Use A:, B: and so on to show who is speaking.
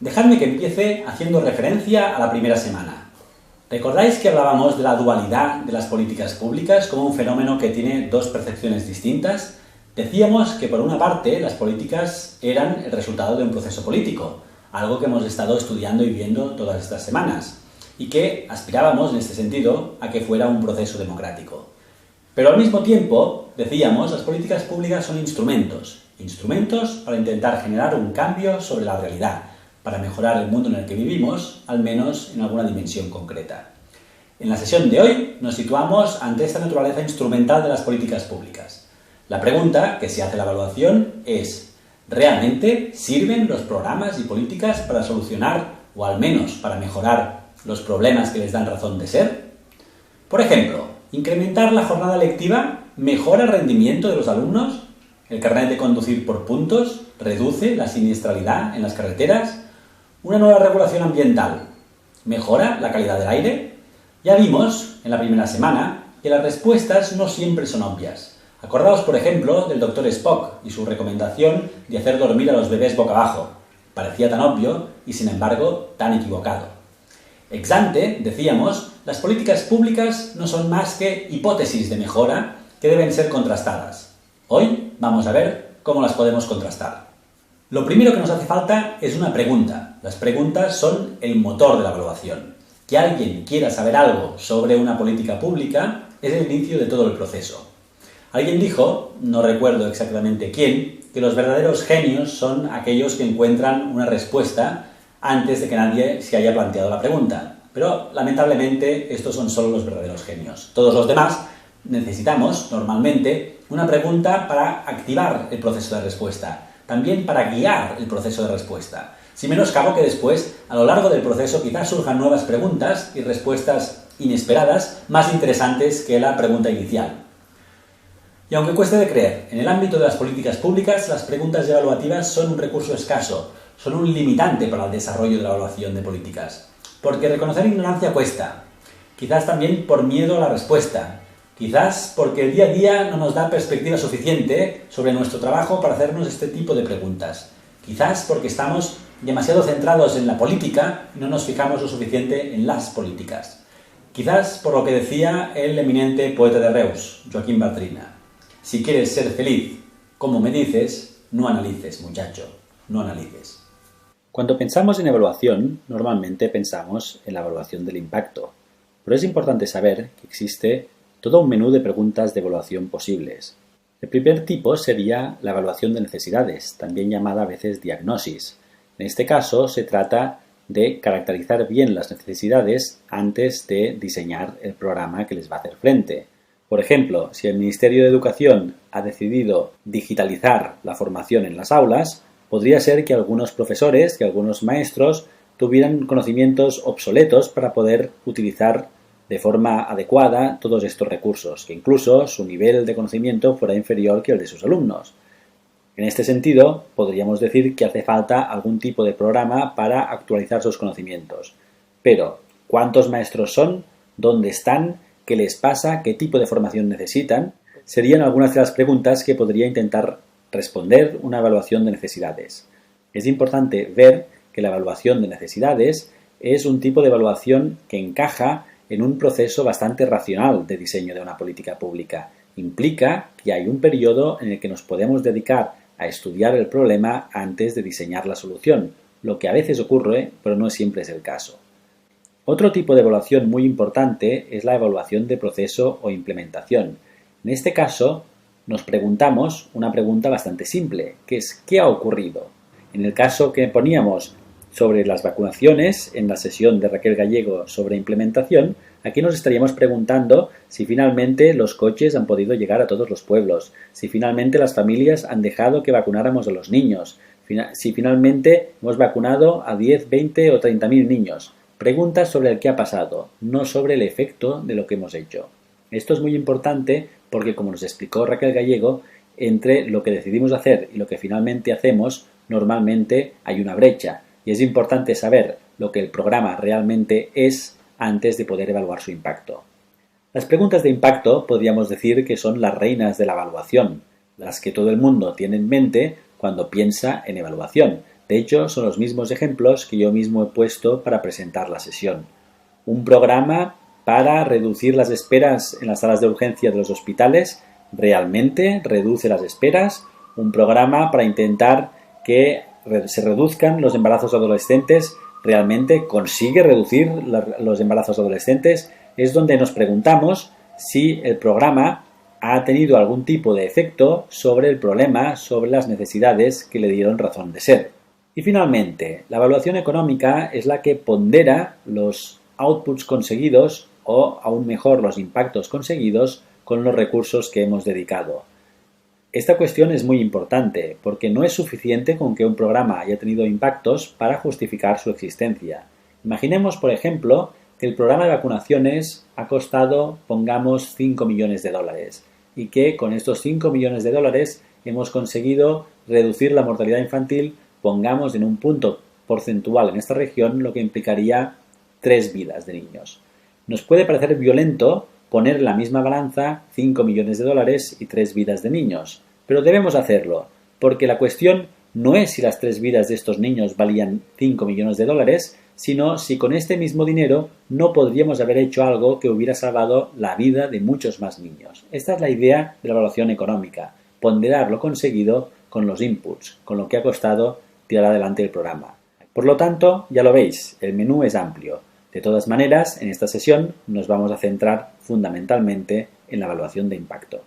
A: Dejadme que empiece haciendo referencia a la primera semana. ¿Recordáis que hablábamos de la dualidad de las políticas públicas como un fenómeno que tiene dos percepciones distintas? Decíamos que por una parte las políticas eran el resultado de un proceso político, algo que hemos estado estudiando y viendo todas estas semanas, y que aspirábamos en este sentido a que fuera un proceso democrático. Pero al mismo tiempo, decíamos, las políticas públicas son instrumentos para intentar generar un cambio sobre la realidad, para mejorar el mundo en el que vivimos, al menos en alguna dimensión concreta. En la sesión de hoy nos situamos ante esta naturaleza instrumental de las políticas públicas. La pregunta que se hace la evaluación es: ¿realmente sirven los programas y políticas para solucionar, o al menos para mejorar, los problemas que les dan razón de ser? Por ejemplo, ¿incrementar la jornada lectiva mejora el rendimiento de los alumnos? ¿El carnet de conducir por puntos reduce la siniestralidad en las carreteras? ¿Una nueva regulación ambiental mejora la calidad del aire? Ya vimos en la primera semana que las respuestas no siempre son obvias. Acordaos, por ejemplo, del Dr. Spock y su recomendación de hacer dormir a los bebés boca abajo. Parecía tan obvio y, sin embargo, tan equivocado. Ex ante, decíamos, las políticas públicas no son más que hipótesis de mejora que deben ser contrastadas. Hoy vamos a ver cómo las podemos contrastar. Lo primero que nos hace falta es una pregunta. Las preguntas son el motor de la evaluación. Que alguien quiera saber algo sobre una política pública es el inicio de todo el proceso. Alguien dijo, no recuerdo exactamente quién, que los verdaderos genios son aquellos que encuentran una respuesta antes de que nadie se haya planteado la pregunta. Pero, lamentablemente, estos son solo los verdaderos genios. Todos los demás necesitamos, normalmente, una pregunta para activar el proceso de respuesta, también para guiar el proceso de respuesta. Sin menoscabo que después, a lo largo del proceso, quizás surjan nuevas preguntas y respuestas inesperadas más interesantes que la pregunta inicial. Y aunque cueste de creer, en el ámbito de las políticas públicas, las preguntas evaluativas son un recurso escaso, son un limitante para el desarrollo de la evaluación de políticas. Porque reconocer ignorancia cuesta, quizás también por miedo a la respuesta, quizás porque el día a día no nos da perspectiva suficiente sobre nuestro trabajo para hacernos este tipo de preguntas, quizás porque estamos demasiado centrados en la política y no nos fijamos lo suficiente en las políticas. Quizás por lo que decía el eminente poeta de Reus, Joaquín Bartrina: si quieres ser feliz, como me dices, no analices, muchacho, no analices. Cuando pensamos en evaluación, normalmente pensamos en la evaluación del impacto, pero es importante saber que existe todo un menú de preguntas de evaluación posibles. El primer tipo sería la evaluación de necesidades, también llamada a veces diagnosis. En este caso se trata de caracterizar bien las necesidades antes de diseñar el programa que les va a hacer frente. Por ejemplo, si el Ministerio de Educación ha decidido digitalizar la formación en las aulas, podría ser que algunos profesores, que algunos maestros tuvieran conocimientos obsoletos para poder utilizar de forma adecuada todos estos recursos, que incluso su nivel de conocimiento fuera inferior que el de sus alumnos. En este sentido, podríamos decir que hace falta algún tipo de programa para actualizar sus conocimientos. Pero, ¿cuántos maestros son? ¿Dónde están? ¿Qué les pasa? ¿Qué tipo de formación necesitan? Serían algunas de las preguntas que podría intentar responder una evaluación de necesidades. Es importante ver que la evaluación de necesidades es un tipo de evaluación que encaja en un proceso bastante racional de diseño de una política pública. Implica que hay un periodo en el que nos podemos dedicar a estudiar el problema antes de diseñar la solución, lo que a veces ocurre, pero no siempre es el caso. Otro tipo de evaluación muy importante es la evaluación de proceso o implementación. En este caso, nos preguntamos una pregunta bastante simple, que es ¿qué ha ocurrido? En el caso que poníamos sobre las vacunaciones, en la sesión de Raquel Gallego sobre implementación, aquí nos estaríamos preguntando si finalmente los coches han podido llegar a todos los pueblos, si finalmente las familias han dejado que vacunáramos a los niños, si finalmente hemos vacunado a 10, 20 o 30.000 niños. Preguntas sobre el qué ha pasado, no sobre el efecto de lo que hemos hecho. Esto es muy importante porque, como nos explicó Raquel Gallego, entre lo que decidimos hacer y lo que finalmente hacemos, normalmente hay una brecha. Y es importante saber lo que el programa realmente es antes de poder evaluar su impacto. Las preguntas de impacto podríamos decir que son las reinas de la evaluación, las que todo el mundo tiene en mente cuando piensa en evaluación. De hecho, son los mismos ejemplos que yo mismo he puesto para presentar la sesión. Un programa para reducir las esperas en las salas de urgencia de los hospitales realmente reduce las esperas. Un programa para intentar que se reduzcan los embarazos adolescentes realmente consigue reducir los embarazos adolescentes. Es donde nos preguntamos si el programa ha tenido algún tipo de efecto sobre el problema, sobre las necesidades que le dieron razón de ser. Y finalmente, la evaluación económica es la que pondera los outputs conseguidos o, aún mejor, los impactos conseguidos con los recursos que hemos dedicado. Esta cuestión es muy importante porque no es suficiente con que un programa haya tenido impactos para justificar su existencia. Imaginemos, por ejemplo, que el programa de vacunaciones ha costado, pongamos, 5 millones de dólares y que con estos 5 millones de dólares hemos conseguido reducir la mortalidad infantil, pongamos, en un punto porcentual en esta región, lo que implicaría 3 vidas de niños. Nos puede parecer violento poner en la misma balanza 5 millones de dólares y 3 vidas de niños, pero debemos hacerlo, porque la cuestión no es si las 3 vidas de estos niños valían 5 millones de dólares, sino si con este mismo dinero no podríamos haber hecho algo que hubiera salvado la vida de muchos más niños. Esta es la idea de la evaluación económica, ponderar lo conseguido con los inputs, con lo que ha costado tirar adelante el programa. Por lo tanto, ya lo veis, el menú es amplio. De todas maneras, en esta sesión nos vamos a centrar fundamentalmente en la evaluación de impacto.